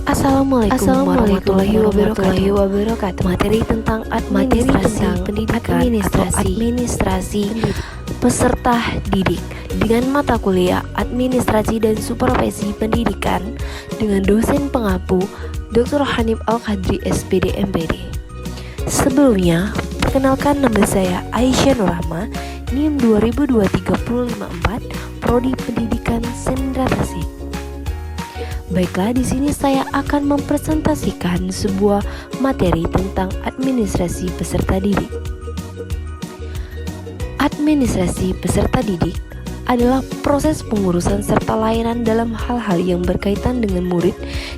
Assalamualaikum warahmatullahi wabarakatuh. Materi tentang administrasi peserta didik dengan mata kuliah Administrasi dan Supervisi Pendidikan dengan dosen pengampu Dr. Hanif Al-Qadri SPD MPD. Sebelumnya, perkenalkan nama saya Aisyah Nurrahma, NIM 202354, Prodi Pendidikan Sendra Tasik. Baiklah, di sini saya akan mempresentasikan sebuah materi tentang administrasi peserta didik. Administrasi peserta didik adalah proses pengurusan serta layanan dalam hal-hal yang berkaitan dengan murid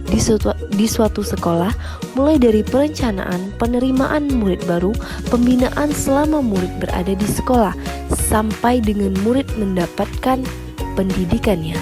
di suatu sekolah, mulai dari perencanaan, penerimaan murid baru, pembinaan selama murid berada di sekolah, sampai dengan murid mendapatkan pendidikannya.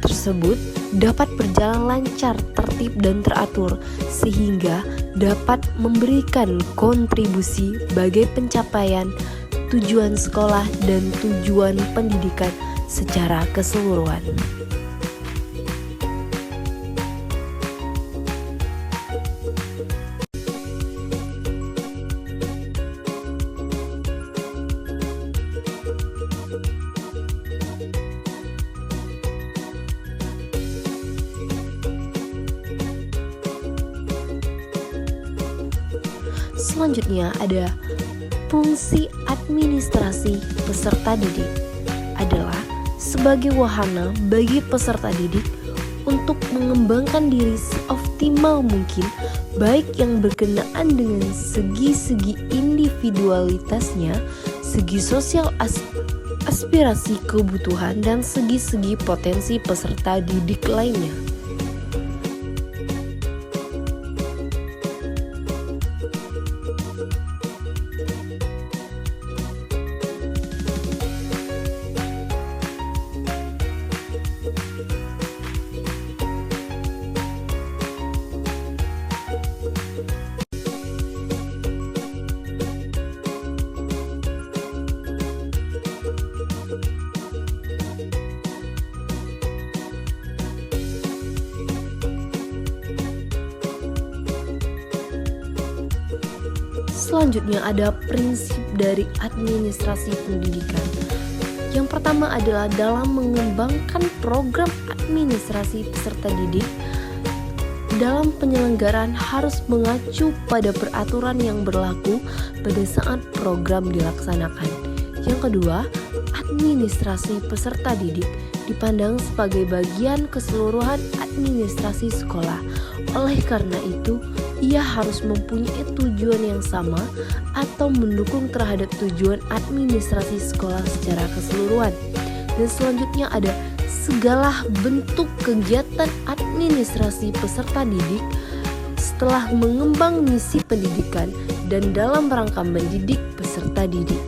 Tersebut dapat berjalan lancar, tertib dan teratur sehingga dapat memberikan kontribusi bagi pencapaian tujuan sekolah dan tujuan pendidikan secara keseluruhan. Selanjutnya ada fungsi administrasi peserta didik adalah sebagai wahana bagi peserta didik untuk mengembangkan diri seoptimal mungkin, baik yang berkenaan dengan segi-segi individualitasnya, segi sosial aspirasi kebutuhan, dan segi-segi potensi peserta didik lainnya. Selanjutnya ada prinsip dari administrasi pendidikan. Yang pertama adalah dalam mengembangkan program administrasi peserta didik, dalam penyelenggaraan harus mengacu pada peraturan yang berlaku pada saat program dilaksanakan. Yang kedua, administrasi peserta didik dipandang sebagai bagian keseluruhan administrasi sekolah. Oleh karena itu, ia harus mempunyai tujuan yang sama atau mendukung terhadap tujuan administrasi sekolah secara keseluruhan. Dan selanjutnya ada segala bentuk kegiatan administrasi peserta didik setelah mengembang misi pendidikan dan dalam rangka mendidik peserta didik.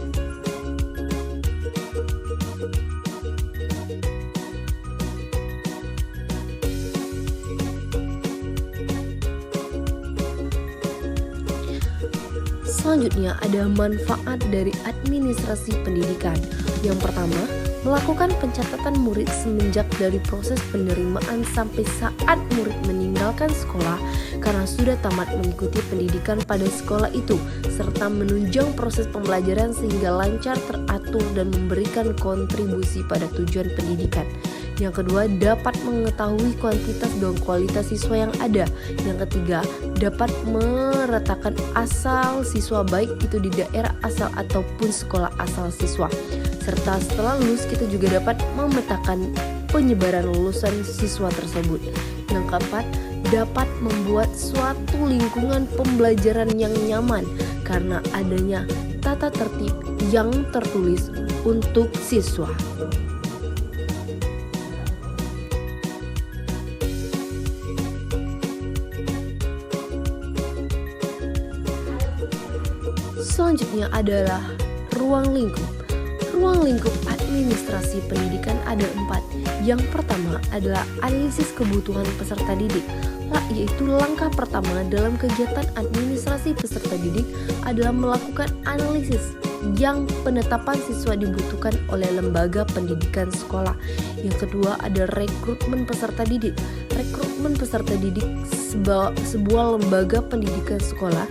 Selanjutnya ada manfaat dari administrasi pendidikan. Yang pertama, melakukan pencatatan murid semenjak dari proses penerimaan sampai saat murid meninggalkan sekolah karena sudah tamat mengikuti pendidikan pada sekolah itu, serta menunjang proses pembelajaran sehingga lancar, teratur, dan memberikan kontribusi pada tujuan pendidikan. Yang kedua, dapat mengetahui kuantitas dan kualitas siswa yang ada. Yang ketiga, dapat meratakan asal siswa baik itu di daerah asal ataupun sekolah asal siswa. Serta setelah lulus kita juga dapat memetakan penyebaran lulusan siswa tersebut. Yang keempat, dapat membuat suatu lingkungan pembelajaran yang nyaman karena adanya tata tertib yang tertulis untuk siswa. Selanjutnya adalah ruang lingkup. Ruang lingkup administrasi pendidikan ada 4. Yang pertama adalah analisis kebutuhan peserta didik, yaitu langkah pertama dalam kegiatan administrasi peserta didik adalah melakukan analisis yang penetapan siswa dibutuhkan oleh lembaga pendidikan sekolah. Yang kedua ada rekrutmen peserta didik. Rekrutmen peserta didik sebuah lembaga pendidikan sekolah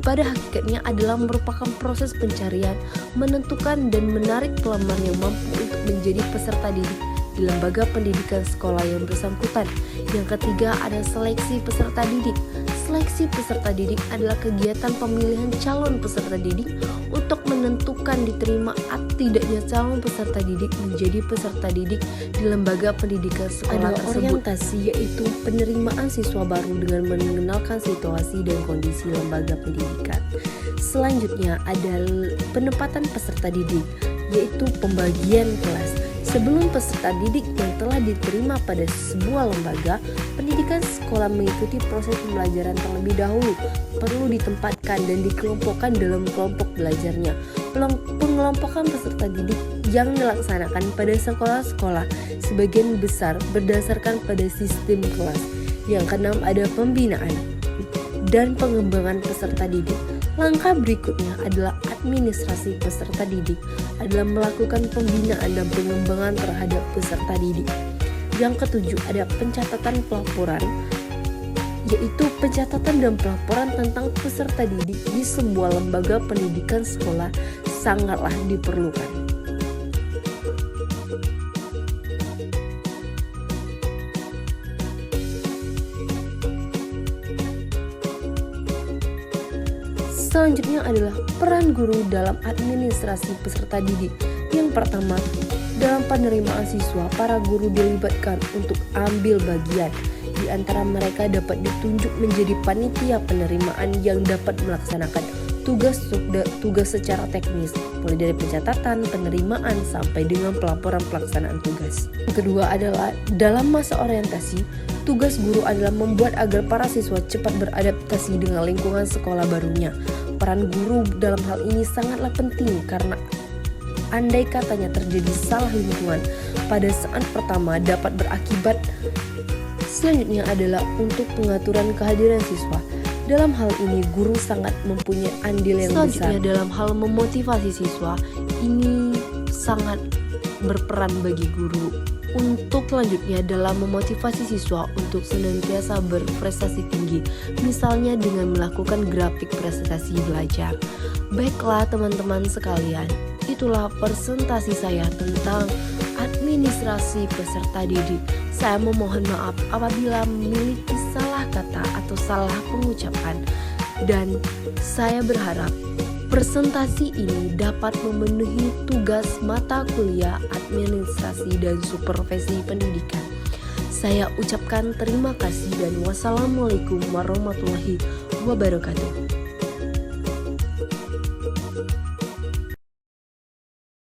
pada hakikatnya adalah merupakan proses pencarian, menentukan dan menarik pelamar yang mampu untuk menjadi peserta didik di lembaga pendidikan sekolah yang bersangkutan. Yang ketiga ada seleksi peserta didik. Seleksi peserta didik adalah kegiatan pemilihan calon peserta didik untuk menentukan diterima atau tidaknya calon peserta didik menjadi peserta didik di lembaga pendidikan sekolah tersebut. Orientasi yaitu penerimaan siswa baru dengan mengenalkan situasi dan kondisi lembaga pendidikan. Selanjutnya ada penempatan peserta didik, yaitu pembagian kelas. Sebelum peserta didik yang telah diterima pada sebuah lembaga pendidikan sekolah mengikuti proses pembelajaran terlebih dahulu, perlu ditempatkan dan dikelompokkan dalam kelompok belajarnya. Pengelompokan peserta didik yang dilaksanakan pada sekolah-sekolah sebagian besar berdasarkan pada sistem kelas. Yang keenam ada pembinaan dan pengembangan peserta didik. Langkah berikutnya adalah administrasi peserta didik, adalah melakukan pembinaan dan pengembangan terhadap peserta didik. Yang ketujuh ada pencatatan pelaporan, yaitu pencatatan dan pelaporan tentang peserta didik di sebuah lembaga pendidikan sekolah sangatlah diperlukan. Selanjutnya adalah peran guru dalam administrasi peserta didik. Yang pertama, dalam penerimaan siswa, para guru dilibatkan untuk ambil bagian. Di antara mereka dapat ditunjuk menjadi panitia penerimaan yang dapat melaksanakan tugas secara teknis, mulai dari pencatatan, penerimaan, sampai dengan pelaporan pelaksanaan tugas. Yang kedua adalah dalam masa orientasi, tugas guru adalah membuat agar para siswa cepat beradaptasi dengan lingkungan sekolah barunya. Peran guru dalam hal ini sangatlah penting karena andai katanya terjadi salah lingkungan pada saat pertama dapat berakibat. Selanjutnya adalah untuk pengaturan kehadiran siswa. Dalam hal ini guru sangat mempunyai andil yang besar. Selanjutnya dalam hal memotivasi siswa, ini sangat berperan bagi guru. Untuk selanjutnya dalam memotivasi siswa untuk senantiasa berprestasi tinggi, misalnya dengan melakukan grafik prestasi belajar. Baiklah teman-teman sekalian, itulah presentasi saya tentang administrasi peserta didik. Saya memohon maaf apabila memiliki salah kata atau salah pengucapan, dan saya berharap presentasi ini dapat memenuhi tugas mata kuliah administrasi dan supervisi pendidikan. Saya ucapkan terima kasih dan wassalamualaikum warahmatullahi wabarakatuh.